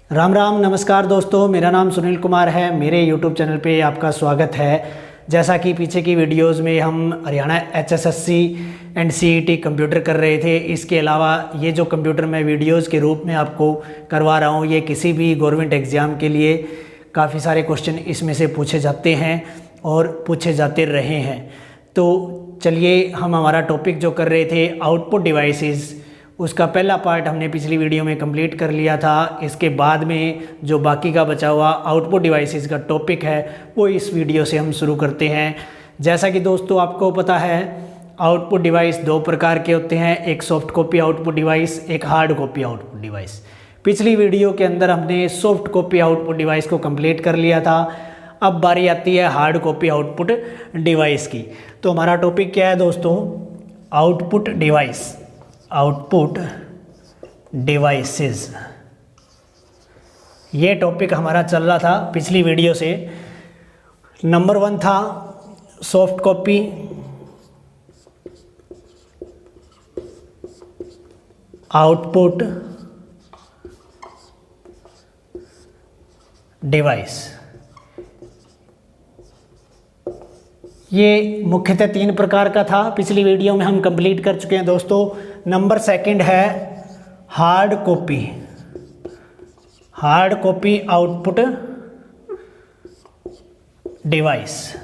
राम राम, नमस्कार दोस्तों। मेरा नाम सुनील कुमार है। मेरे YouTube चैनल पे आपका स्वागत है। जैसा कि पीछे की वीडियोस में हम Haryana HSSC and CET computer कर रहे थे, इसके अलावा ये जो कंप्यूटर मैं वीडियोस के रूप में आपको करवा रहा हूँ, ये किसी भी गवर्नमेंट एग्ज़ाम के लिए काफ़ी सारे क्वेश्चन इसमें से पूछे जाते हैं और पूछे जाते रहे हैं। तो चलिए, हम हमारा टॉपिक जो कर रहे थे आउटपुट डिवाइसेस, उसका पहला पार्ट हमने पिछली वीडियो में कंप्लीट कर लिया था। इसके बाद में जो बाकी का बचा हुआ आउटपुट डिवाइसेस का टॉपिक है वो इस वीडियो से हम शुरू करते हैं। जैसा कि दोस्तों आपको पता है, आउटपुट डिवाइस दो प्रकार के होते हैं, एक सॉफ्ट कॉपी आउटपुट डिवाइस, एक हार्ड कॉपी आउटपुट डिवाइस। पिछली वीडियो के अंदर हमने सॉफ्ट कॉपी आउटपुट डिवाइस को कंप्लीट कर लिया था। अब बारी आती है हार्ड कॉपी आउटपुट डिवाइस की। तो हमारा टॉपिक क्या है दोस्तों? Output device, output devices. ये टॉपिक हमारा चल रहा था पिछली वीडियो से। नंबर 1 था सॉफ्ट कॉपी, आउटपुट डिवाइस। ये मुख्यतः 3 प्रकार का था। पिछली वीडियो में हम कंप्लीट कर चुके हैं दोस्तों। नंबर 2 है hard copy, hard copy output device.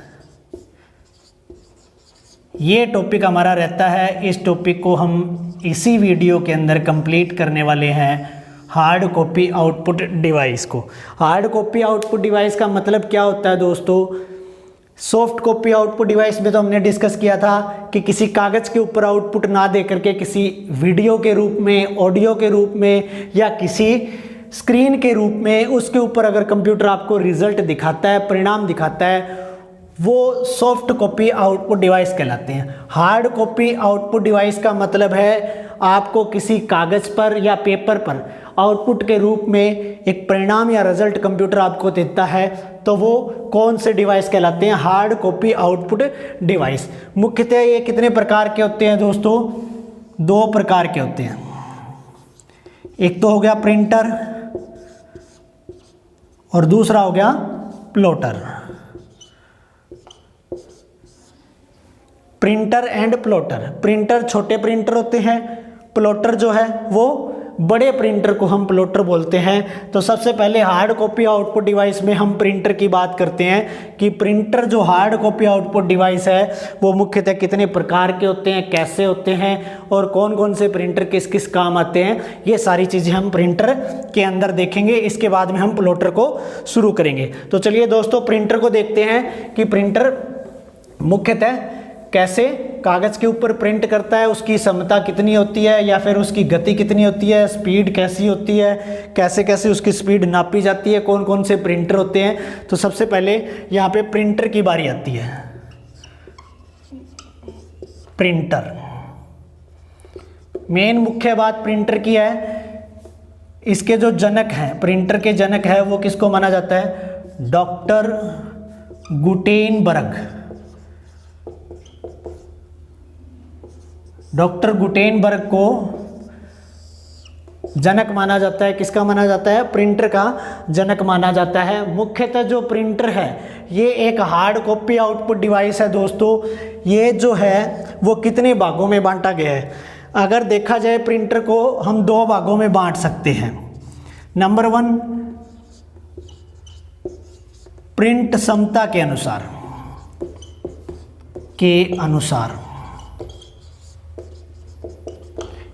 ये टॉपिक हमारा रहता है। इस टॉपिक को हम इसी वीडियो के अंदर कंप्लीट करने वाले हैं, हार्ड कॉपी आउटपुट डिवाइस को। हार्ड कॉपी आउटपुट डिवाइस का मतलब क्या होता है दोस्तों? सॉफ्ट कॉपी आउटपुट डिवाइस में तो हमने डिस्कस किया था कि किसी कागज़ के ऊपर आउटपुट ना दे करके किसी वीडियो के रूप में, ऑडियो के रूप में या किसी स्क्रीन के रूप में उसके ऊपर अगर कंप्यूटर आपको रिजल्ट दिखाता है, परिणाम दिखाता है, वो सॉफ्ट कॉपी आउटपुट डिवाइस कहलाते हैं। हार्ड कॉपी आउटपुट डिवाइस का मतलब है आपको किसी कागज़ पर या पेपर पर आउटपुट के रूप में एक परिणाम या रिजल्ट कंप्यूटर आपको देता है, तो वो कौन से डिवाइस कहलाते हैं? Hard copy output device. मुख्यतः ये कितने प्रकार के होते हैं दोस्तों? 2 प्रकार के होते हैं। एक तो हो गया प्रिंटर और दूसरा हो गया plotter. Printer and plotter. Printer छोटे प्रिंटर होते हैं, प्लॉटर जो है वो बड़े प्रिंटर को हम प्लॉटर बोलते हैं। तो सबसे पहले हार्ड कॉपी आउटपुट डिवाइस में हम प्रिंटर की बात करते हैं कि प्रिंटर जो हार्ड कॉपी आउटपुट डिवाइस है वो मुख्यतः कितने प्रकार के होते हैं, कैसे होते हैं और कौन कौन से प्रिंटर किस किस काम आते हैं, ये सारी चीज़ें हम प्रिंटर के अंदर देखेंगे। इसके बाद में हम प्लॉटर को शुरू करेंगे। तो चलिए दोस्तों, प्रिंटर को देखते हैं कि प्रिंटर मुख्यतः कैसे कागज़ के ऊपर प्रिंट करता है, उसकी क्षमता कितनी होती है या फिर उसकी गति कितनी होती है, स्पीड कैसी होती है, कैसे कैसे उसकी स्पीड नापी जाती है, कौन कौन से प्रिंटर होते हैं। तो सबसे पहले यहाँ पे प्रिंटर की बारी आती है। प्रिंटर, मेन मुख्य बात प्रिंटर की है, इसके जो जनक हैं, प्रिंटर के जनक है, वो किसको माना जाता है? Doctor Gutenberg. डॉक्टर गुटेनबर्ग को जनक माना जाता है। किसका माना जाता है? प्रिंटर का जनक माना जाता है। मुख्यतः जो प्रिंटर है ये एक हार्ड कॉपी आउटपुट डिवाइस है दोस्तों। ये जो है वो कितने भागों में बांटा गया है? अगर देखा जाए, प्रिंटर को हम 2 भागों में बांट सकते हैं। नंबर 1, प्रिंट क्षमता के अनुसार,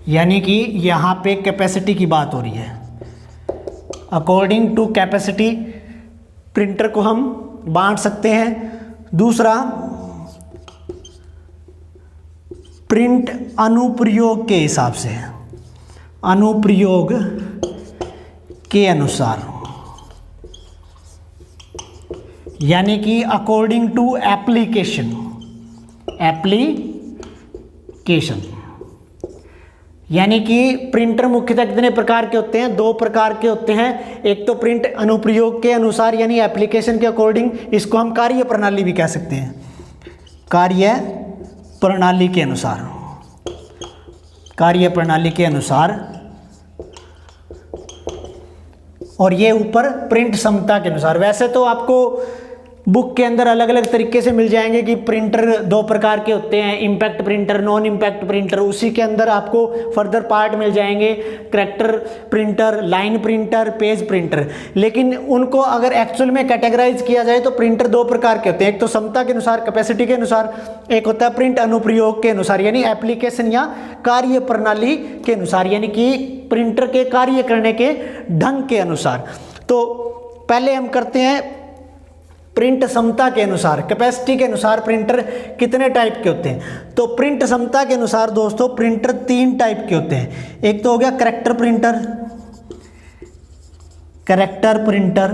यानी कि यहाँ पे कैपेसिटी की बात हो रही है। अकॉर्डिंग टू कैपेसिटी प्रिंटर को हम बांट सकते हैं। दूसरा, प्रिंट अनुप्रयोग के हिसाब से, अनुप्रयोग के अनुसार, यानी कि अकॉर्डिंग टू एप्लीकेशन। यानी कि प्रिंटर मुख्यतः कितने प्रकार के होते हैं? 2 प्रकार के होते हैं। एक तो प्रिंट अनुप्रयोग के अनुसार यानी एप्लीकेशन के अकॉर्डिंग, इसको हम कार्य प्रणाली भी कह सकते हैं। कार्य प्रणाली के अनुसार, और ये ऊपर प्रिंट क्षमता के अनुसार। वैसे तो आपको बुक के अंदर अलग अलग तरीके से मिल जाएंगे कि प्रिंटर दो प्रकार के होते हैं, impact printer, non impact printer. उसी के अंदर आपको फर्दर पार्ट मिल जाएंगे, character printer, line printer, page printer. लेकिन उनको अगर एक्चुअल में कैटेगराइज किया जाए तो प्रिंटर दो प्रकार के होते हैं, एक तो क्षमता के अनुसार, कैपेसिटी के अनुसार, एक होता है प्रिंट अनुप्रयोग के अनुसार, यानी एप्लीकेशन या कार्य प्रणाली के अनुसार, यानी कि प्रिंटर के कार्य करने के ढंग के अनुसार। तो पहले हम करते हैं प्रिंट क्षमता के अनुसार, कैपेसिटी के अनुसार प्रिंटर कितने टाइप के होते हैं। तो प्रिंट क्षमता के अनुसार दोस्तों प्रिंटर 3 टाइप के होते हैं। एक तो हो गया character printer, character printer.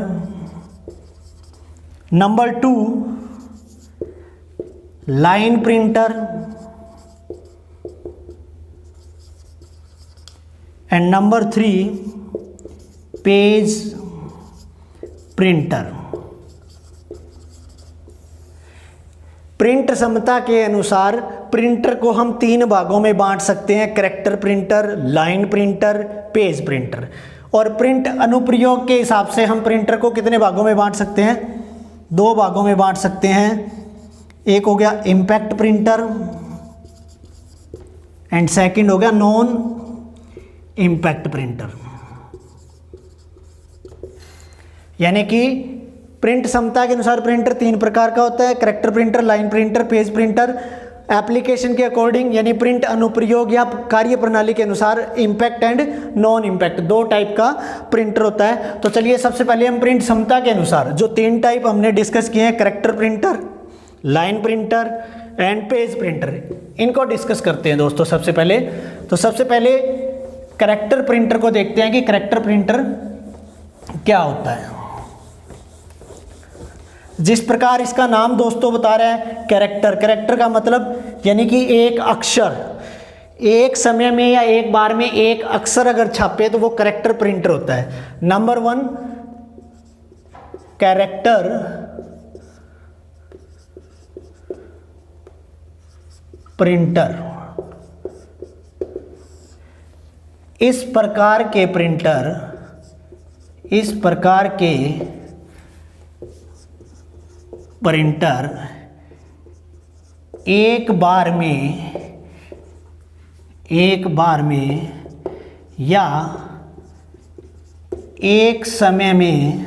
Number 2 line printer and number 3 page printer. Print क्षमता के अनुसार प्रिंटर को हम 3 भागों में बांट सकते हैं, character printer, line printer, page printer. और प्रिंट अनुप्रयोग के हिसाब से हम प्रिंटर को कितने भागों में बांट सकते हैं? 2 भागों में बांट सकते हैं। एक हो गया इम्पैक्ट प्रिंटर एंड सेकंड हो गया नॉन इम्पैक्ट प्रिंटर। यानी कि प्रिंट क्षमता के अनुसार प्रिंटर 3 प्रकार का होता है, character printer, line printer, page printer. Application के अकॉर्डिंग यानी प्रिंट अनुप्रयोग या कार्य प्रणाली के अनुसार impact and non impact 2 type का प्रिंटर होता है। तो चलिए सबसे पहले हम प्रिंट क्षमता के अनुसार जो 3 टाइप हमने डिस्कस किए हैं, character printer, line printer and page printer, इनको डिस्कस करते हैं दोस्तों। सबसे पहले करैक्टर प्रिंटर को देखते हैं कि करैक्टर प्रिंटर क्या होता है। जिस प्रकार इसका नाम दोस्तों बता रहा है कैरेक्टर, कैरेक्टर का मतलब यानी कि एक अक्षर, एक समय में या एक बार में एक अक्षर अगर छापे तो वो कैरेक्टर प्रिंटर होता है। Number 1 character printer. इस प्रकार के प्रिंटर एक बार में या एक समय में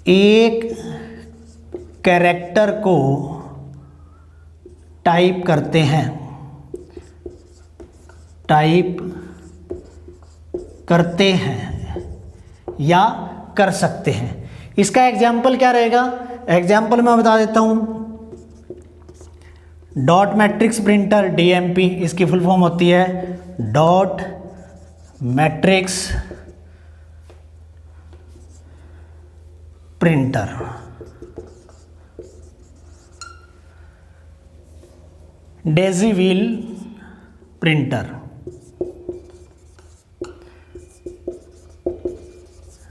एक कैरेक्टर को टाइप करते हैं या कर सकते हैं। इसका एग्जाम्पल क्या रहेगा? एग्जाम्पल मैं बता देता हूं। डॉट मैट्रिक्स प्रिंटर, डीएमपी, इसकी फुल फॉर्म होती है dot matrix printer. Daisy wheel printer,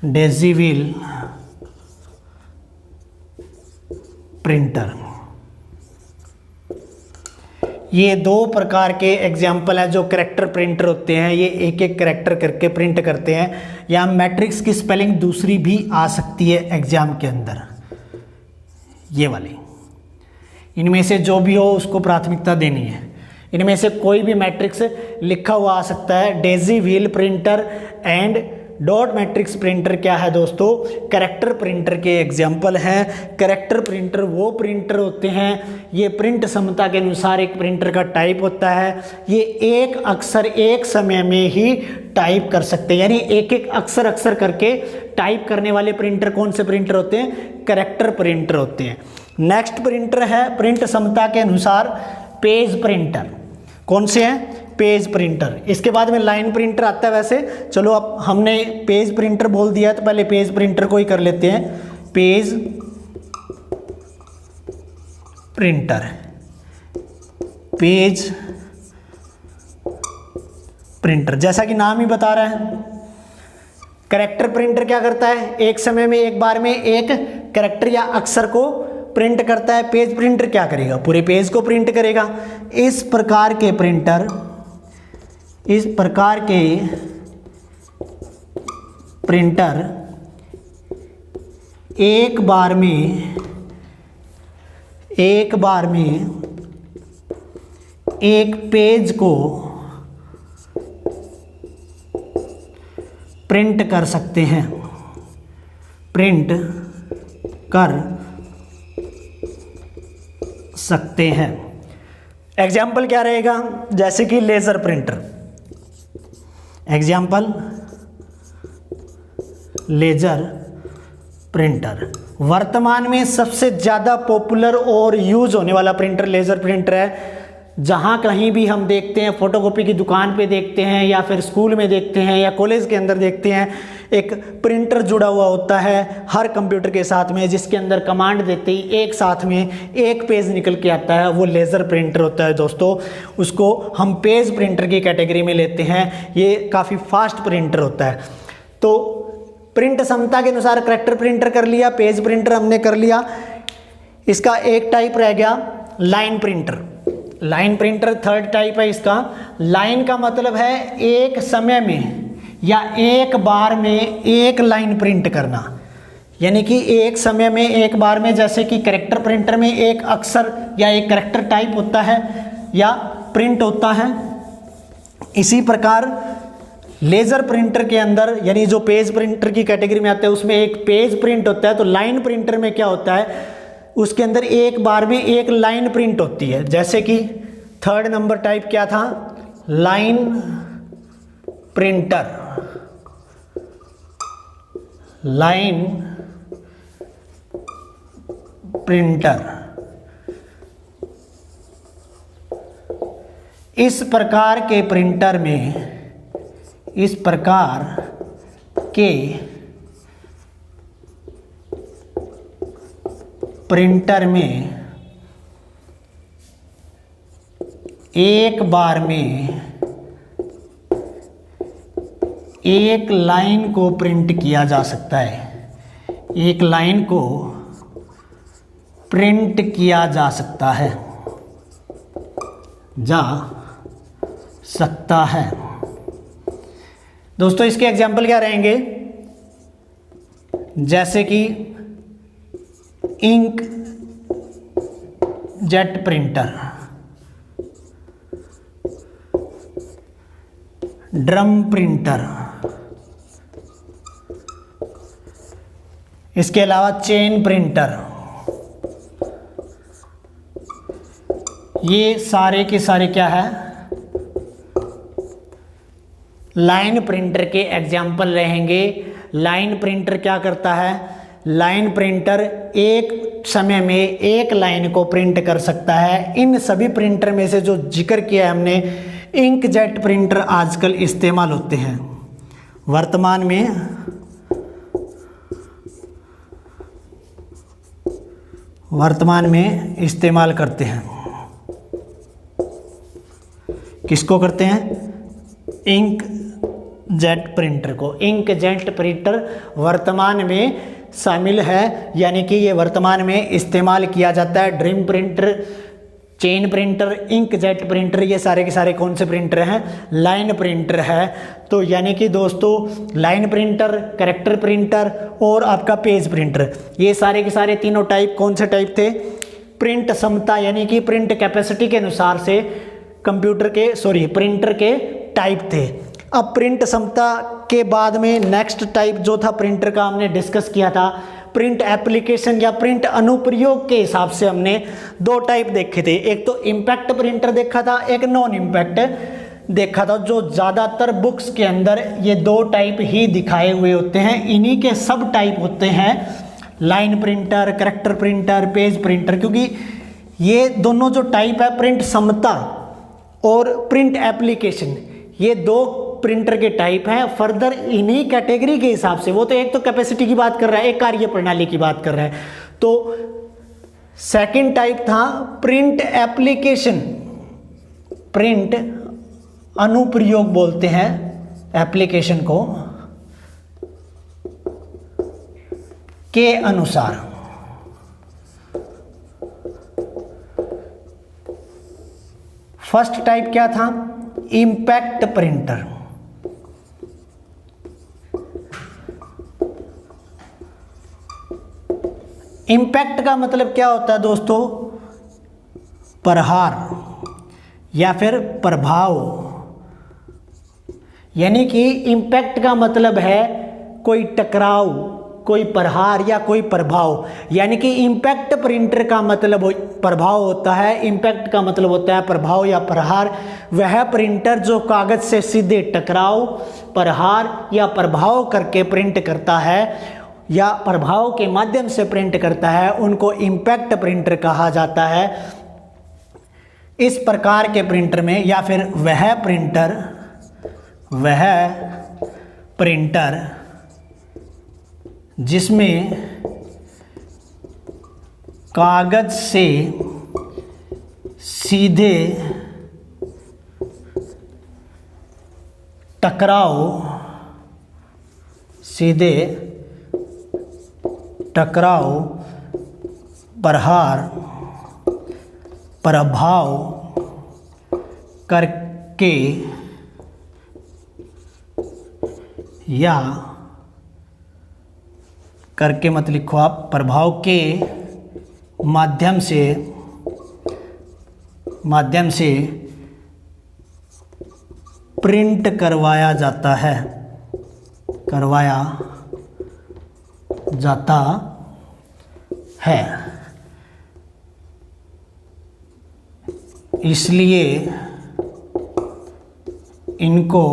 Daisy wheel printer. ये 2 प्रकार के एग्जाम्पल हैं जो कैरेक्टर प्रिंटर होते हैं। ये एक एक कैरेक्टर करके प्रिंट करते हैं। या मैट्रिक्स की स्पेलिंग दूसरी भी आ सकती है एग्जाम के अंदर, ये वाली। इनमें से जो भी हो उसको प्राथमिकता देनी है। इनमें से कोई भी मैट्रिक्स लिखा हुआ आ सकता है। Daisy wheel printer and dot matrix printer क्या है दोस्तों? कैरेक्टर प्रिंटर के एग्जाम्पल हैं। कैरेक्टर प्रिंटर वो प्रिंटर होते हैं, ये प्रिंट क्षमता के अनुसार एक प्रिंटर का टाइप होता है। ये एक अक्षर एक समय में ही टाइप कर सकते हैं, यानी एक एक अक्षर करके टाइप करने वाले प्रिंटर कौन से प्रिंटर होते हैं? कैरेक्टर प्रिंटर होते हैं। नेक्स्ट प्रिंटर है प्रिंट क्षमता के अनुसार पेज प्रिंटर। कौन से हैं? Page printer. इसके बाद में लाइन प्रिंटर आता है। वैसे चलो अब हमने पेज प्रिंटर बोल दिया है तो पहले पेज प्रिंटर को ही कर लेते हैं। पेज प्रिंटर, पेज प्रिंटर जैसा कि नाम ही बता रहा है। कैरेक्टर प्रिंटर क्या करता है? एक समय में एक बार में एक कैरेक्टर या अक्षर को प्रिंट करता है। पेज प्रिंटर क्या करेगा? पूरे पेज को प्रिंट करेगा। इस प्रकार के प्रिंटर इस प्रकार के प्रिंटर एक बार में एक पेज को प्रिंट कर सकते हैं, प्रिंट कर सकते हैं। एग्जाम्पल क्या रहेगा, जैसे कि laser printer. Example laser printer वर्तमान में सबसे ज़्यादा पॉपुलर और यूज़ होने वाला प्रिंटर लेज़र प्रिंटर है। जहाँ कहीं भी हम देखते हैं, फोटोकॉपी की दुकान पे देखते हैं या फिर स्कूल में देखते हैं या कॉलेज के अंदर देखते हैं, एक प्रिंटर जुड़ा हुआ होता है हर कंप्यूटर के साथ में, जिसके अंदर कमांड देते ही एक साथ में एक पेज निकल के आता है, वो लेज़र प्रिंटर होता है दोस्तों। उसको हम पेज प्रिंटर की कैटेगरी में लेते हैं। ये काफ़ी फास्ट प्रिंटर होता है। तो प्रिंट क्षमता के अनुसार करेक्टर प्रिंटर कर लिया, पेज प्रिंटर हमने कर लिया। इसका एक टाइप रह गया line printer. Line printer third type है इसका। लाइन का मतलब है एक समय में या एक बार में एक लाइन प्रिंट करना, यानी कि एक समय में एक बार में, जैसे कि कैरेक्टर प्रिंटर में एक अक्षर या एक कैरेक्टर टाइप होता है या प्रिंट होता है। इसी प्रकार लेज़र प्रिंटर के अंदर, यानी जो पेज प्रिंटर की कैटेगरी में आता है, उसमें एक पेज प्रिंट होता है। तो लाइन प्रिंटर में क्या होता है, उसके अंदर एक बार में एक लाइन प्रिंट होती है। जैसे कि थर्ड नंबर टाइप क्या था, लाइन प्रिंटर। लाइन प्रिंटर इस प्रकार के प्रिंटर में, इस प्रकार के प्रिंटर में एक बार में एक लाइन को प्रिंट किया जा सकता है। एक लाइन को प्रिंट किया जा सकता है, दोस्तों इसके एग्जाम्पल क्या रहेंगे, जैसे कि ink jet printer, drum printer, इसके अलावा चेन प्रिंटर। ये सारे के सारे क्या है, लाइन प्रिंटर के एग्जाम्पल रहेंगे। लाइन प्रिंटर क्या करता है, लाइन प्रिंटर एक समय में एक लाइन को प्रिंट कर सकता है। इन सभी प्रिंटर में से जो जिक्र किया है हमने, इंकजेट प्रिंटर आजकल इस्तेमाल होते हैं, वर्तमान में इस्तेमाल करते हैं। किसको करते हैं, इंकजेट प्रिंटर को। इंकजेट प्रिंटर वर्तमान में शामिल है, यानी कि ये वर्तमान में इस्तेमाल किया जाता है। Dream printer, chain printer, inkjet printer, ये सारे के सारे कौन से प्रिंटर हैं, लाइन प्रिंटर है। तो यानी कि दोस्तों लाइन प्रिंटर, कैरेक्टर प्रिंटर और आपका पेज प्रिंटर, ये सारे के सारे तीनों टाइप कौन से टाइप थे, प्रिंट क्षमता यानी कि प्रिंट कैपेसिटी के अनुसार से प्रिंटर के टाइप थे। अब प्रिंट क्षमता के बाद में नेक्स्ट टाइप जो था प्रिंटर का, हमने डिस्कस किया था प्रिंट एप्लीकेशन या प्रिंट अनुप्रयोग के हिसाब से हमने दो टाइप देखे थे। एक तो इम्पैक्ट प्रिंटर देखा था, एक नॉन इम्पैक्ट देखा था। जो ज़्यादातर बुक्स के अंदर ये दो टाइप ही दिखाए हुए होते हैं। इन्हीं के सब टाइप होते हैं line printer, character printer, page printer, क्योंकि ये दोनों जो टाइप है प्रिंट क्षमता और प्रिंट एप्लीकेशन, ये दो प्रिंटर के टाइप हैं। फर्दर इन्हीं कैटेगरी के हिसाब से, वो तो एक तो कैपेसिटी की बात कर रहा है, एक कार्य प्रणाली की बात कर रहा है। तो सेकंड टाइप था प्रिंट एप्लीकेशन, प्रिंट अनुप्रयोग बोलते हैं एप्लीकेशन को, के अनुसार। फर्स्ट टाइप क्या था, इम्पैक्ट प्रिंटर। इम्पैक्ट का मतलब क्या होता है दोस्तों? प्रहार या फिर प्रभाव। यानी कि इम्पैक्ट का मतलब है कोई टकराव, कोई प्रहार या कोई प्रभाव। यानी कि इम्पैक्ट प्रिंटर का मतलब प्रभाव होता है, इम्पैक्ट का मतलब होता है प्रभाव या प्रहार। वह प्रिंटर जो कागज से सीधे टकराव, प्रहार या प्रभाव करके प्रिंट करता है या प्रभाव के माध्यम से प्रिंट करता है, उनको इम्पैक्ट प्रिंटर कहा जाता है। इस प्रकार के प्रिंटर में या फिर वह प्रिंटर जिसमें कागज से सीधे टकराव, प्रहार, प्रभाव करके या करके मत लिखो आप, प्रभाव के माध्यम से प्रिंट करवाया जाता है। इसलिए इनको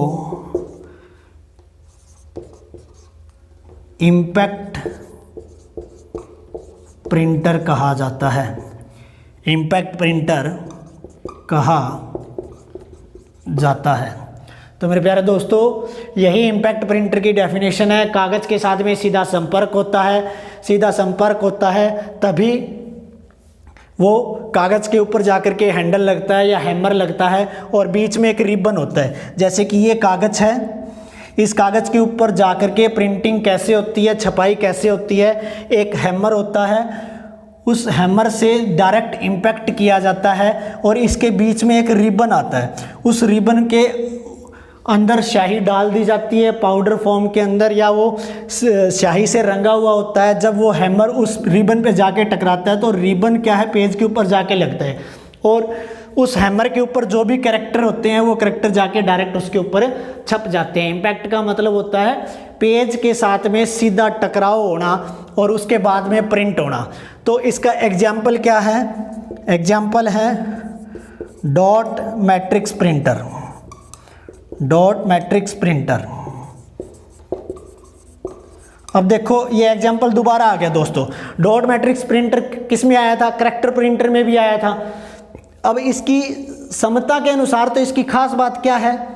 इम्पैक्ट प्रिंटर कहा जाता है। इम्पैक्ट प्रिंटर कहा जाता है। तो मेरे प्यारे दोस्तों, यही इम्पैक्ट प्रिंटर की डेफिनेशन है। कागज़ के साथ में सीधा संपर्क होता है, तभी वो कागज़ के ऊपर जाकर के हैंडल लगता है या हैमर लगता है और बीच में एक रिबन होता है। जैसे कि ये कागज़ है, इस कागज़ के ऊपर जाकर के प्रिंटिंग कैसे होती है, छपाई कैसे होती है, एक हैमर होता है, उस हैमर से डायरेक्ट इम्पैक्ट किया जाता है और इसके बीच में एक रिबन आता है। उस रिबन के अंदर स्याही डाल दी जाती है पाउडर फॉर्म के अंदर, या वो स्याही से रंगा हुआ होता है। जब वो हैमर उस रिबन पे जाके टकराता है तो रिबन क्या है, पेज के ऊपर जाके लगता है और उस हैमर के ऊपर जो भी कैरेक्टर होते हैं वो कैरेक्टर जाके डायरेक्ट उसके ऊपर छप जाते हैं। इम्पैक्ट का मतलब होता है पेज के साथ में सीधा टकराव होना और उसके बाद में प्रिंट होना। तो इसका एग्जाम्पल क्या है? एग्जाम्पल है डॉट मैट्रिक्स प्रिंटर। अब देखो ये एग्जाम्पल दोबारा आ गया दोस्तों। डॉट मैट्रिक्स प्रिंटर किस में आया था? कैरेक्टर प्रिंटर में भी आया था। अब इसकी समता के अनुसार तो इसकी खास बात क्या है?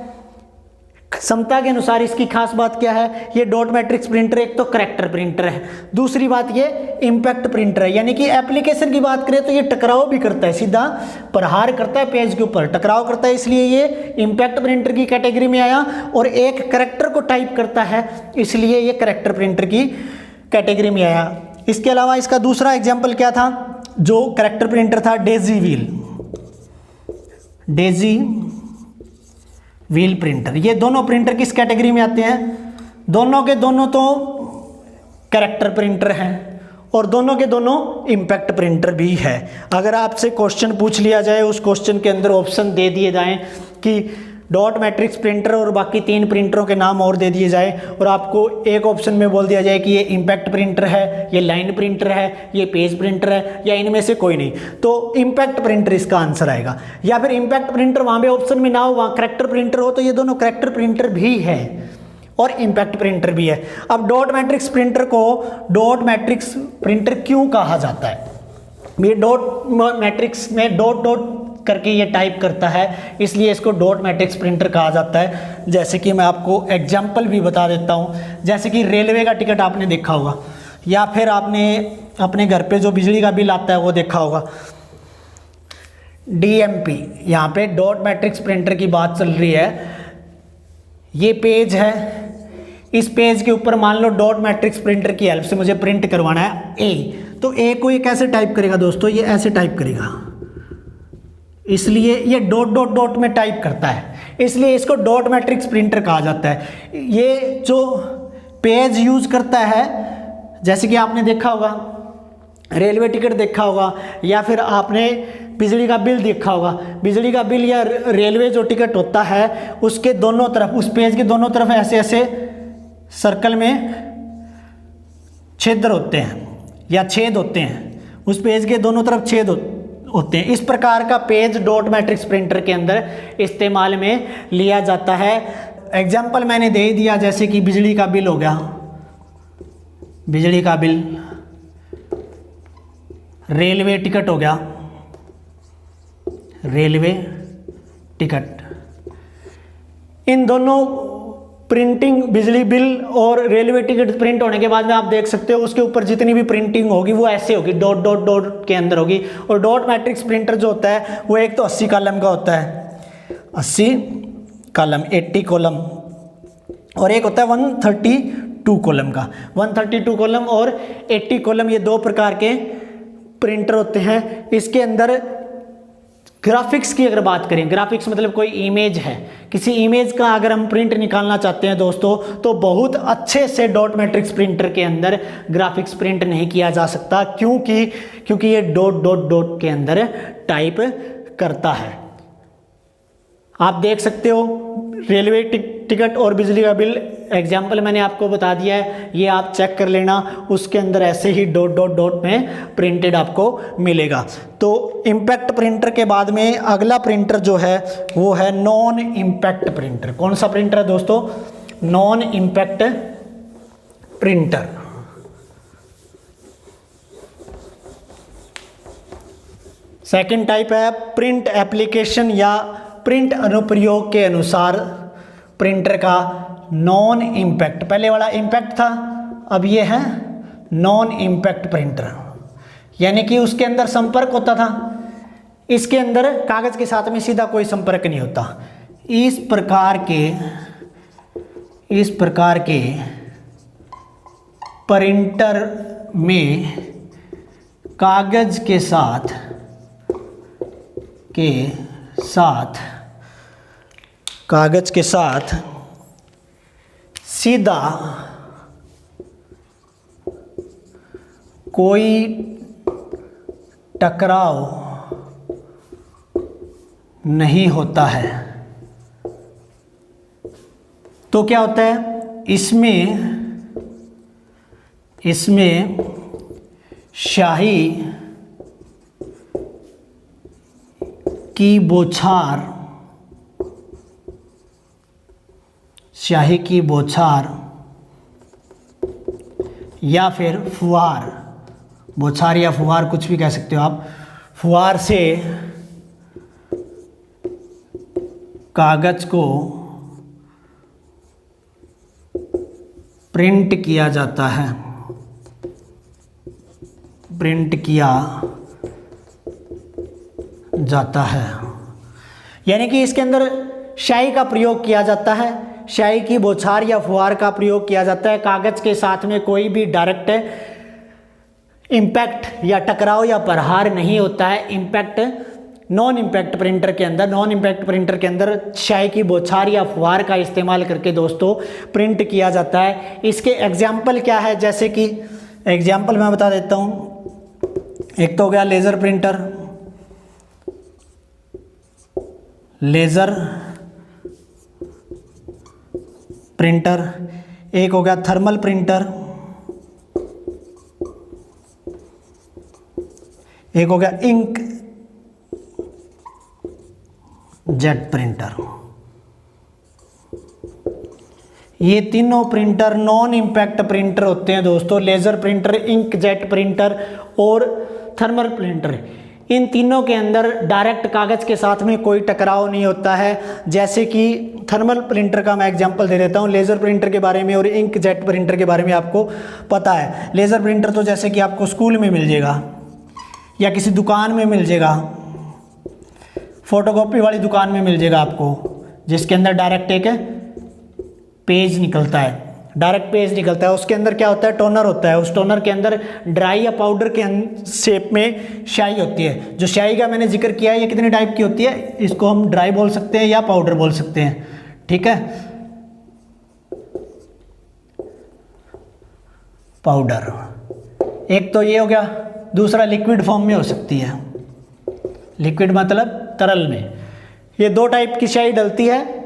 समता के अनुसार इसकी खास बात क्या है? ये डॉट मैट्रिक्स प्रिंटर एक तो कैरेक्टर प्रिंटर है, दूसरी बात ये इम्पैक्ट प्रिंटर है। यानी कि एप्लीकेशन की बात करें तो ये टकराव भी करता है, सीधा प्रहार करता है पेज के ऊपर, टकराव करता है, इसलिए ये इम्पैक्ट प्रिंटर की कैटेगरी में आया। और एक कैरेक्टर को टाइप करता है, इसलिए ये कैरेक्टर प्रिंटर की कैटेगरी में आया। इसके अलावा इसका दूसरा एग्जाम्पल क्या था जो कैरेक्टर प्रिंटर था? Daisy wheel printer. ये दोनों प्रिंटर किस कैटेगरी में आते हैं? दोनों के दोनों तो कैरेक्टर प्रिंटर हैं और दोनों के दोनों इम्पैक्ट प्रिंटर भी है। अगर आपसे क्वेश्चन पूछ लिया जाए, उस क्वेश्चन के अंदर ऑप्शन दे दिए जाएं कि डॉट मैट्रिक्स प्रिंटर और बाकी 3 प्रिंटरों के नाम और दे दिए जाए और आपको एक ऑप्शन में बोल दिया जाए कि ये इम्पैक्ट प्रिंटर है, ये लाइन प्रिंटर है, ये पेज प्रिंटर है, या इनमें से कोई नहीं, तो इम्पैक्ट प्रिंटर इसका आंसर आएगा। या फिर इम्पैक्ट प्रिंटर वहाँ पे ऑप्शन में ना हो, वहाँ कैरेक्टर प्रिंटर हो, तो ये दोनों कैरेक्टर प्रिंटर भी है और इम्पैक्ट प्रिंटर भी है। अब dot matrix printer co dot matrix printer क्यों कहा जाता है? ये डॉट मैट्रिक्स में डॉट डॉट करके ये टाइप करता है, इसलिए इसको डॉट मैट्रिक्स प्रिंटर कहा जाता है। जैसे कि मैं आपको एग्जांपल भी बता देता हूँ। जैसे कि रेलवे का टिकट आपने देखा होगा, या फिर आपने अपने घर पे जो बिजली का बिल आता है वो देखा होगा, DMP। यहाँ पे डॉट मैट्रिक्स प्रिंटर की बात चल रही है। ये पेज है, इस पेज के ऊपर मान लो डॉट मैट्रिक्स प्रिंटर की हेल्प से मुझे प्रिंट करवाना है A, तो A को ये कैसे टाइप करेगा दोस्तों? ये ऐसे टाइप करेगा, इसलिए ये डॉट डॉट डॉट में टाइप करता है। इसलिए इसको डॉट मैट्रिक्स प्रिंटर कहा जाता है। ये जो पेज यूज करता है, जैसे कि आपने देखा होगा रेलवे टिकट देखा होगा, या फिर आपने बिजली का बिल देखा होगा। बिजली का बिल या रेलवे जो टिकट होता है उसके दोनों तरफ, उस पेज के दोनों तरफ ऐसे ऐसे सर्कल में छिद्र होते हैं या छेद होते हैं, उस पेज के दोनों तरफ छेद होते हैं। इस प्रकार का पेज डॉट मैट्रिक्स प्रिंटर के अंदर इस्तेमाल में लिया जाता है। एग्जाम्पल मैंने दे दिया, जैसे कि बिजली का बिल हो गया, बिजली का बिल, रेलवे टिकट हो गया, रेलवे टिकट। इन दोनों प्रिंटिंग, बिजली बिल और रेलवे टिकट प्रिंट होने के बाद में आप देख सकते हो उसके ऊपर जितनी भी प्रिंटिंग होगी वो ऐसे होगी, डॉट डॉट डॉट के अंदर होगी। और डॉट मैट्रिक्स प्रिंटर जो होता है वो एक तो 80 कॉलम का होता है, 80 कॉलम, 80 कॉलम, और एक होता है 132 कॉलम का। 132 कॉलम और 80 कॉलम, ये दो प्रकार के प्रिंटर होते हैं। इसके अंदर ग्राफिक्स की अगर बात करें, ग्राफिक्स मतलब कोई इमेज है, किसी इमेज का अगर हम प्रिंट निकालना चाहते हैं दोस्तों, तो बहुत अच्छे से डॉट मैट्रिक्स प्रिंटर के अंदर ग्राफिक्स प्रिंट नहीं किया जा सकता, क्योंकि ये डॉट डॉट डॉट के अंदर टाइप करता है। आप देख सकते हो रेलवे टिकट और बिजली का बिल, एग्जाम्पल मैंने आपको बता दिया है, ये आप चेक कर लेना, उसके अंदर ऐसे ही डॉट डॉट डॉट में प्रिंटेड आपको मिलेगा। तो इम्पैक्ट प्रिंटर के बाद में अगला प्रिंटर जो है वो है नॉन इम्पैक्ट प्रिंटर। कौन सा प्रिंटर है दोस्तों? Non impact printer. Second type है प्रिंट एप्लीकेशन या प्रिंट अनुप्रयोग के अनुसार प्रिंटर का नॉन इम्पैक्ट। पहले वाला इम्पैक्ट था, अब ये है नॉन इम्पैक्ट प्रिंटर, यानी कि उसके अंदर संपर्क होता था, इसके अंदर कागज के साथ में सीधा कोई संपर्क नहीं होता। इस प्रकार के प्रिंटर में कागज के साथ सीधा कोई टकराव नहीं होता है। तो क्या होता है, इसमें स्याही की बौछार या फिर फुहार, बौछार या फुहार कुछ भी कह सकते हो आप, फुहार से कागज को प्रिंट किया जाता है, यानी कि इसके अंदर स्याही का प्रयोग किया जाता है, स्याही की बौछार या फुहार का प्रयोग किया जाता है। कागज के साथ में कोई भी डायरेक्ट इम्पैक्ट या टकराव या प्रहार नहीं होता है। नॉन इम्पैक्ट प्रिंटर के अंदर स्याही की बौछार या फुहार का इस्तेमाल करके दोस्तों प्रिंट किया जाता है। इसके एग्जाम्पल क्या है, जैसे कि एग्जाम्पल मैं बता देता हूँ। एक तो हो गया लेज़र प्रिंटर, एक हो गया थर्मल प्रिंटर, एक हो गया इंक जेट प्रिंटर। ये तीनों प्रिंटर नॉन इम्पैक्ट प्रिंटर होते हैं दोस्तों। Laser printer, ink jet printer और थर्मल प्रिंटर, इन तीनों के अंदर डायरेक्ट कागज के साथ में कोई टकराव नहीं होता है। जैसे कि थर्मल प्रिंटर का मैं एग्जांपल दे देता हूँ, लेज़र प्रिंटर के बारे में और इंक जेट प्रिंटर के बारे में आपको पता है। लेज़र प्रिंटर तो जैसे कि आपको स्कूल में मिल जाएगा या किसी दुकान में मिल जाएगा, फोटोकॉपी वाली दुकान में मिल जाएगा आपको, जिसके अंदर डायरेक्ट एक पेज निकलता है, डायरेक्ट पेज निकलता है। उसके अंदर क्या होता है, टोनर होता है। उस टोनर के अंदर ड्राई या पाउडर के शेप में स्याही होती है। जो स्याही का मैंने जिक्र किया है ये कितने टाइप की होती है, इसको हम ड्राई बोल सकते हैं या पाउडर बोल सकते हैं, ठीक है। पाउडर एक तो ये हो गया, दूसरा लिक्विड फॉर्म में हो सकती है। लिक्विड मतलब तरल में। ये दो टाइप की स्याही डलती है।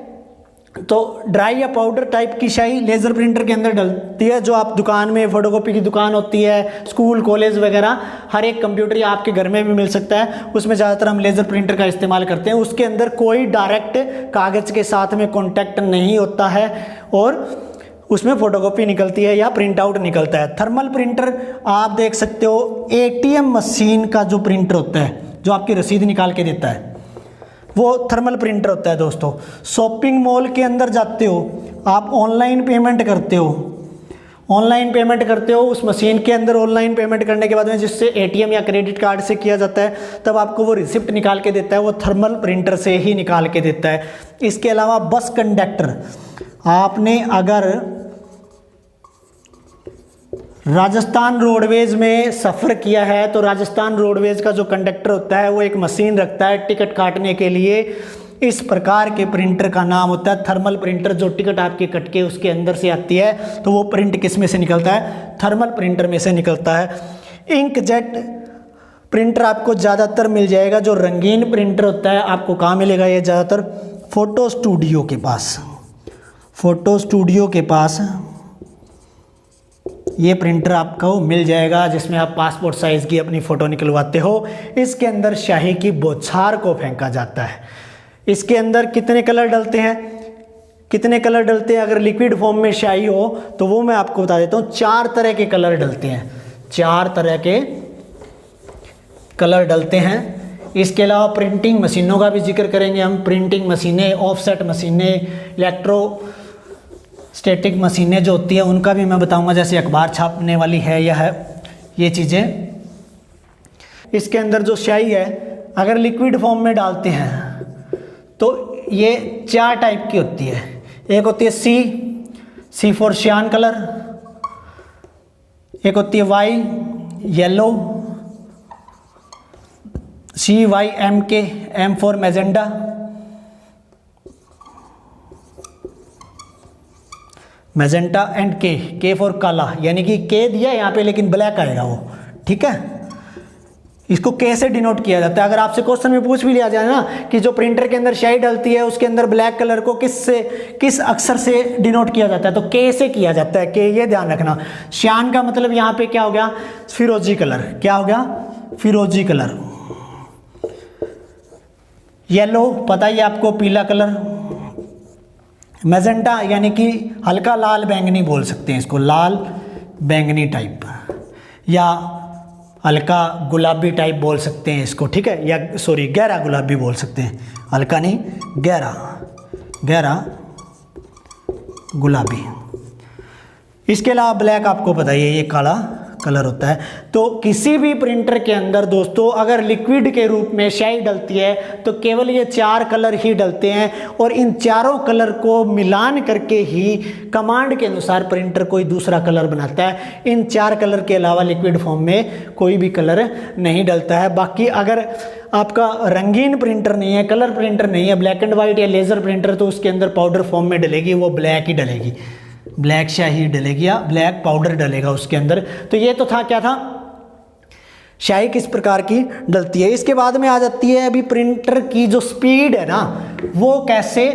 तो ड्राई या पाउडर टाइप की स्याही लेज़र प्रिंटर के अंदर डलती है, जो आप दुकान में, फोटोकॉपी की दुकान होती है, स्कूल कॉलेज वगैरह, हर एक कंप्यूटर या आपके घर में भी मिल सकता है, उसमें ज़्यादातर हम लेज़र प्रिंटर का इस्तेमाल करते हैं। उसके अंदर कोई डायरेक्ट कागज़ के साथ में कॉन्टैक्ट नहीं होता है और उसमें फोटोकॉपी निकलती है या प्रिंट आउट निकलता है। थर्मल प्रिंटर आप देख सकते हो, एटीएम मशीन का जो प्रिंटर होता है, जो आपकी रसीद निकाल के देता है, वो थर्मल प्रिंटर होता है दोस्तों। शॉपिंग मॉल के अंदर जाते हो आप, ऑनलाइन पेमेंट करते हो, ऑनलाइन पेमेंट करते हो उस मशीन के अंदर। ऑनलाइन पेमेंट करने के बाद में जिससे एटीएम या क्रेडिट कार्ड से किया जाता है, तब आपको वो रिसिप्ट निकाल के देता है, वो थर्मल प्रिंटर से ही निकाल के देता है। इसके अलावा बस कंडक्टर, आपने अगर राजस्थान रोडवेज में सफ़र किया है तो राजस्थान रोडवेज का जो कंडक्टर होता है वो एक मशीन रखता है टिकट काटने के लिए। इस प्रकार के प्रिंटर का नाम होता है थर्मल प्रिंटर। जो टिकट आपके कट के उसके अंदर से आती है तो वो प्रिंट किस में से निकलता है, थर्मल प्रिंटर में से निकलता है। इंकजेट प्रिंटर आपको ज़्यादातर मिल जाएगा। जो रंगीन प्रिंटर होता है आपको कहाँ मिलेगा, ये ज़्यादातर फ़ोटो स्टूडियो के पास। फ़ोटो स्टूडियो के पास ये प्रिंटर आपको मिल जाएगा, जिसमें आप पासपोर्ट साइज़ की अपनी फ़ोटो निकलवाते हो। इसके अंदर स्याही की बौछार को फेंका जाता है। इसके अंदर कितने कलर डलते हैं, कितने कलर डलते हैं, अगर लिक्विड फॉर्म में स्याही हो तो वो मैं आपको बता देता हूँ। 4 तरह के कलर डलते हैं, 4 तरह के कलर डलते हैं। इसके अलावा प्रिंटिंग मशीनों का भी जिक्र करेंगे हम। प्रिंटिंग मशीनें, ऑफसेट मशीनें, इलेक्ट्रोस्टैटिक मशीनें जो होती है उनका भी मैं बताऊंगा, जैसे अखबार छापने वाली है या है ये चीज़ें। इसके अंदर जो स्याही है अगर लिक्विड फॉर्म में डालते हैं तो ये 4 टाइप की होती है। एक होती है सी फॉर सियान कलर, एक होती है Y yellow, CYMK, M for magenta, magenta and K for काला, यानी कि के दिया यहाँ पे लेकिन ब्लैक आएगा वो, ठीक है। इसको के से डिनोट किया जाता है। अगर आपसे क्वेश्चन में पूछ भी लिया जाए ना कि जो प्रिंटर के अंदर स्याही डलती है उसके अंदर ब्लैक कलर को किस अक्षर से डिनोट किया जाता है, तो के से किया जाता है। के, ये ध्यान रखना। श्यान का मतलब यहाँ पे क्या हो गया, फिरोजी कलर। क्या हो गया, फिरोजी कलर। येलो पता ही आपको, पीला कलर। मैजेंटा यानी कि हल्का लाल बैंगनी बोल सकते हैं इसको, लाल बैंगनी टाइप, या हल्का गुलाबी टाइप बोल सकते हैं इसको, ठीक है। या सॉरी, गहरा गुलाबी बोल सकते हैं, हल्का नहीं, गहरा गुलाबी। इसके अलावा ब्लैक आपको पता ही है, ये काला कलर होता है। तो किसी भी प्रिंटर के अंदर दोस्तों अगर लिक्विड के रूप में स्याही डलती है तो केवल ये 4 कलर ही डलते हैं, और इन चारों कलर को मिलान करके ही कमांड के अनुसार प्रिंटर कोई दूसरा कलर बनाता है। इन 4 कलर के अलावा लिक्विड फॉर्म में कोई भी कलर नहीं डलता है। बाकी अगर आपका रंगीन प्रिंटर नहीं है, कलर प्रिंटर नहीं है, ब्लैक एंड वाइट या लेज़र प्रिंटर, तो उसके अंदर पाउडर फॉर्म में डलेगी, वो ब्लैक ही डलेगी, ब्लैक स्याही डलेगी या ब्लैक पाउडर डलेगा उसके अंदर। तो ये तो था, क्या था, स्याही किस प्रकार की डलती है। इसके बाद में आ जाती है अभी प्रिंटर की जो स्पीड है ना, वो कैसे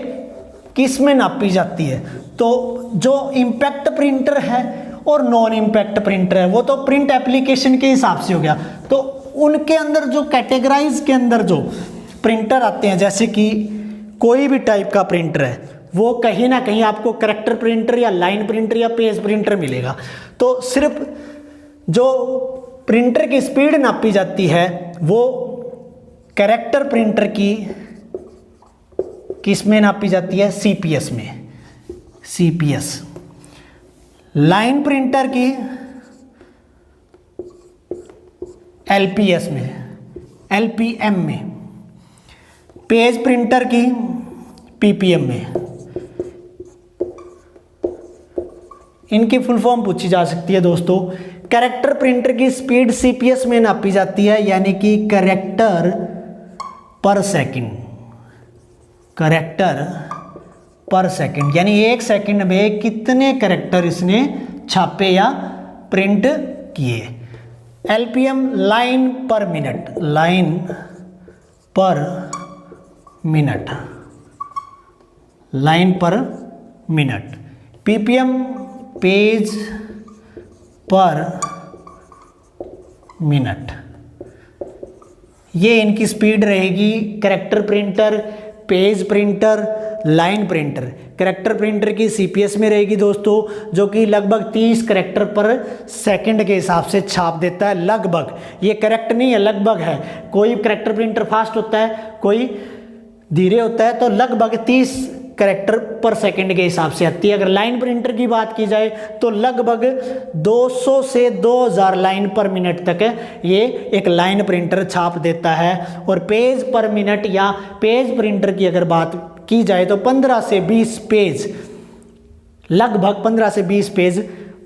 किस में नापी जाती है। तो जो इम्पैक्ट प्रिंटर है और नॉन इम्पैक्ट प्रिंटर है वो तो प्रिंट एप्लीकेशन के हिसाब से हो गया। तो उनके अंदर जो कैटेगराइज के अंदर जो प्रिंटर आते हैं, जैसे कि कोई भी टाइप का प्रिंटर है, वो कहीं ना कहीं आपको कैरेक्टर प्रिंटर या लाइन प्रिंटर या पेज प्रिंटर मिलेगा। तो सिर्फ जो प्रिंटर की स्पीड नापी जाती है वो कैरेक्टर प्रिंटर की किस में नापी जाती है, CPS में, CPS। लाइन प्रिंटर की LPS में, LPM में। पेज प्रिंटर की PPM में। इनकी फुल फॉर्म पूछी जा सकती है दोस्तों। कैरेक्टर प्रिंटर की स्पीड सीपीएस में नापी जाती है, यानी कि कैरेक्टर पर सेकंड, कैरेक्टर पर सेकंड, यानी एक सेकंड में कितने कैरेक्टर इसने छापे या प्रिंट किए। एलपीएम लाइन पर मिनट, लाइन पर मिनट, लाइन पर मिनट। पीपीएम पेज पर मिनट, ये इनकी स्पीड रहेगी। Character printer, page printer, line printer. Character printer की सीपीएस में रहेगी दोस्तों, जो कि लगभग 30 कैरेक्टर पर सेकंड के हिसाब से छाप देता है। लगभग, ये करेक्ट नहीं है, लगभग है। कोई कैरेक्टर प्रिंटर फास्ट होता है, कोई धीरे होता है, तो लगभग 30 कैरेक्टर पर सेकंड के हिसाब से आती है। अगर लाइन प्रिंटर की बात की जाए तो लगभग 200 से 2000 लाइन पर मिनट तक ये एक लाइन प्रिंटर छाप देता है। और पेज पर मिनट या पेज प्रिंटर की अगर बात की जाए तो 15 से 20 पेज, लगभग 15 से 20 पेज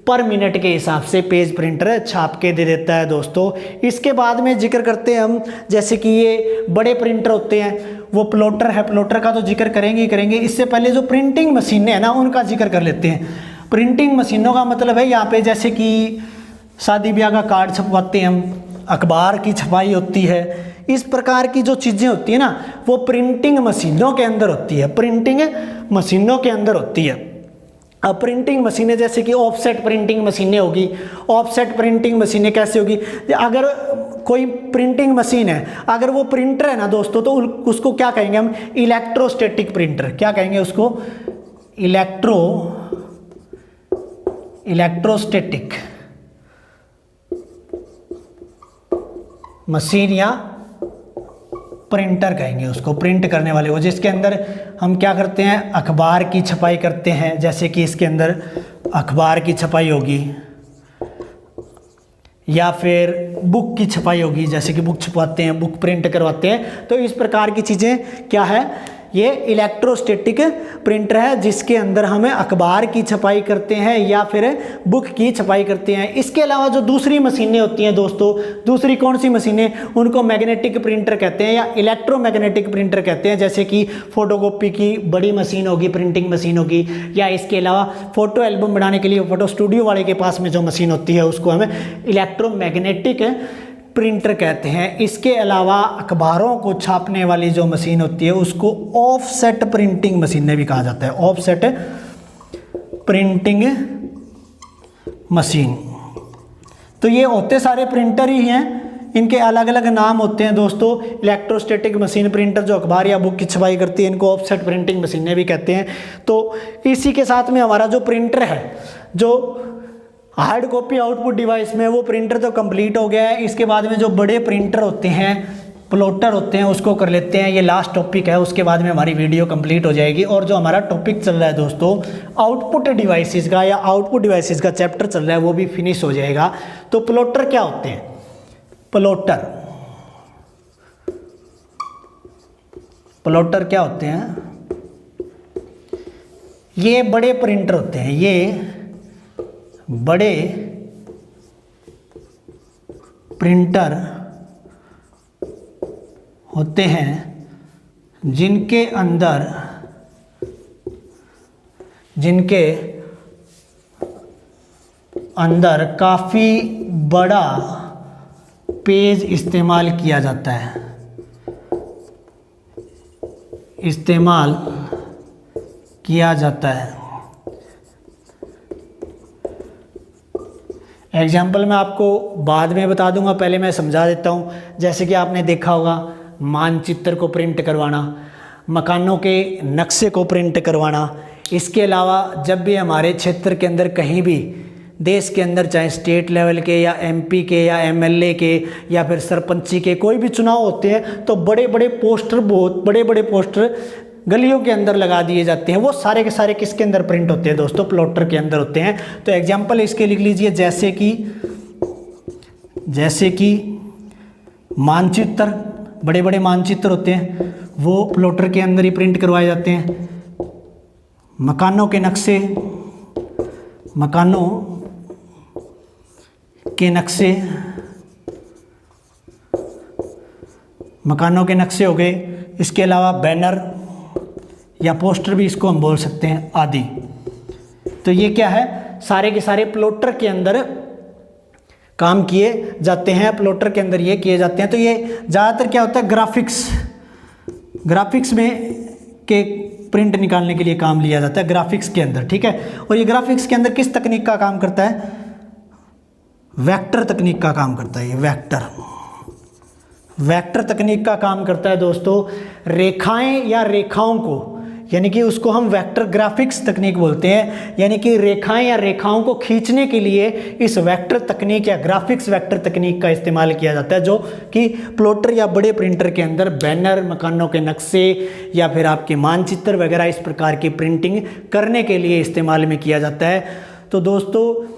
पर मिनट के हिसाब से पेज प्रिंटर छाप के दे देता है दोस्तों। इसके बाद में जिक्र करते हैं हम, जैसे कि ये बड़े प्रिंटर होते हैं, वो प्लॉटर है, प्लॉटर का तो जिक्र करेंगे ही करेंगे। इससे पहले जो प्रिंटिंग मशीनें हैं ना, उनका जिक्र कर लेते हैं। प्रिंटिंग मशीनों का मतलब है यहाँ पे जैसे कि शादी ब्याह का कार्ड छपवाते हैं हम, अखबार की छपाई होती है, इस प्रकार की जो चीज़ें होती है ना, वो प्रिंटिंग मशीनों के अंदर होती है, प्रिंटिंग मशीनों के अंदर होती है। अब प्रिंटिंग मशीनें जैसे कि ऑफसेट प्रिंटिंग मशीनें होगी। ऑफसेट प्रिंटिंग मशीनें कैसे होगी? अगर कोई प्रिंटिंग मशीन है, अगर वो प्रिंटर है ना दोस्तों, तो उसको क्या कहेंगे हम? Electrostatic printer. क्या कहेंगे उसको? इलेक्ट्रोस्टैटिक मशीन या प्रिंटर कहेंगे उसको, प्रिंट करने वाले को, जिसके अंदर हम क्या करते हैं? अखबार की छपाई करते हैं। जैसे कि इसके अंदर अखबार की छपाई होगी, या फिर बुक की छपाई होगी, जैसे कि बुक छपवाते हैं, बुक प्रिंट करवाते हैं। तो इस प्रकार की चीज़ें क्या है? ये इलेक्ट्रोस्टैटिक प्रिंटर है, जिसके अंदर हमें अखबार की छपाई करते हैं या फिर बुक की छपाई करते हैं। इसके अलावा जो दूसरी मशीनें होती हैं दोस्तों, दूसरी कौन सी मशीनें? उनको मैग्नेटिक प्रिंटर कहते हैं या इलेक्ट्रोमैग्नेटिक प्रिंटर कहते हैं। जैसे कि फोटोकॉपी की बड़ी मशीन होगी, प्रिंटिंग मशीन होगी, या इसके अलावा फोटो एल्बम बनाने के लिए फोटो स्टूडियो वाले के पास में जो मशीन होती है, उसको हमें इलेक्ट्रोमैग्नेटिक प्रिंटर कहते हैं। इसके अलावा अखबारों को छापने वाली जो मशीन होती है, उसको ऑफसेट प्रिंटिंग मशीन भी कहा जाता है। Offset printing machine. तो ये होते सारे प्रिंटर ही हैं, इनके अलग अलग नाम होते हैं दोस्तों। इलेक्ट्रोस्टैटिक मशीन प्रिंटर जो अखबार या बुक की छपाई करती है, इनको ऑफसेट प्रिंटिंग मशीनें भी कहते हैं। तो इसी के साथ में हमारा जो प्रिंटर है, जो हार्ड कॉपी आउटपुट डिवाइस में, वो प्रिंटर तो कंप्लीट हो गया है। इसके बाद में जो बड़े प्रिंटर होते हैं, प्लॉटर होते हैं, उसको कर लेते हैं। ये लास्ट टॉपिक है, उसके बाद में हमारी वीडियो कंप्लीट हो जाएगी। और जो हमारा टॉपिक चल रहा है दोस्तों आउटपुट डिवाइसेस का, या आउटपुट डिवाइसेस का चैप्टर चल रहा है, वो भी फिनिश हो जाएगा। तो प्लॉटर क्या होते हैं? प्लॉटर क्या होते हैं? ये बड़े प्रिंटर होते हैं, ये बड़े प्रिंटर होते हैं जिनके अंदर काफ़ी बड़ा पेज इस्तेमाल किया जाता है, एग्जाम्पल मैं आपको बाद में बता दूंगा, पहले मैं समझा देता हूँ। जैसे कि आपने देखा होगा मानचित्र को प्रिंट करवाना, मकानों के नक्शे को प्रिंट करवाना। इसके अलावा जब भी हमारे क्षेत्र के अंदर कहीं भी देश के अंदर, चाहे स्टेट लेवल के या एमपी के या एमएलए के या फिर सरपंची के कोई भी चुनाव होते हैं, तो बड़े बड़े पोस्टर, बहुत बड़े बड़े पोस्टर गलियों के अंदर लगा दिए जाते हैं। वो सारे के सारे किसके अंदर प्रिंट होते हैं दोस्तों? प्लॉटर के अंदर होते हैं। तो एग्जाम्पल इसके लिख लीजिए, जैसे कि मानचित्र, बड़े बड़े मानचित्र होते हैं, वो प्लॉटर के अंदर ही प्रिंट करवाए जाते हैं। मकानों के नक्शे, मकानों के नक्शे, मकानों के नक्शे हो गए। इसके अलावा बैनर या पोस्टर भी इसको हम बोल सकते हैं आदि। तो ये क्या है, सारे के सारे प्लॉटर के अंदर काम किए जाते हैं, प्लॉटर के अंदर ये किए जाते हैं। तो ये ज़्यादातर क्या होता है, ग्राफिक्स में के प्रिंट निकालने के लिए काम लिया जाता है ग्राफिक्स के अंदर, ठीक है। और ये ग्राफिक्स के अंदर किस तकनीक का काम करता है, वेक्टर तकनीक का काम करता है। ये वेक्टर तकनीक का काम करता है दोस्तों। रेखाएं या रेखाओं को, यानी कि उसको हम वेक्टर ग्राफिक्स तकनीक बोलते हैं, यानी कि रेखाएं या रेखाओं को खींचने के लिए इस वेक्टर तकनीक या ग्राफिक्स वेक्टर तकनीक का इस्तेमाल किया जाता है, जो कि प्लॉटर या बड़े प्रिंटर के अंदर बैनर, मकानों के नक्शे या फिर आपके मानचित्र वगैरह इस प्रकार की प्रिंटिंग करने के लिए इस्तेमाल में किया जाता है। तो दोस्तों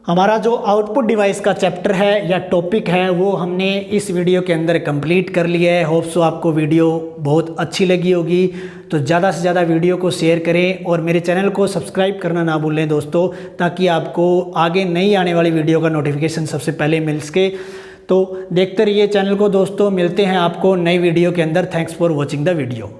हमारा जो आउटपुट डिवाइस का चैप्टर है या टॉपिक है वो हमने इस वीडियो के अंदर कंप्लीट कर लिया है। होप सो आपको वीडियो बहुत अच्छी लगी होगी। तो ज़्यादा से ज़्यादा वीडियो को शेयर करें और मेरे चैनल को सब्सक्राइब करना ना भूलें दोस्तों, ताकि आपको आगे नई आने वाली वीडियो का नोटिफिकेशन सबसे पहले मिल सके। तो देखते रहिए चैनल को दोस्तों, मिलते हैं आपको नई वीडियो के अंदर। Thanks for watching the video.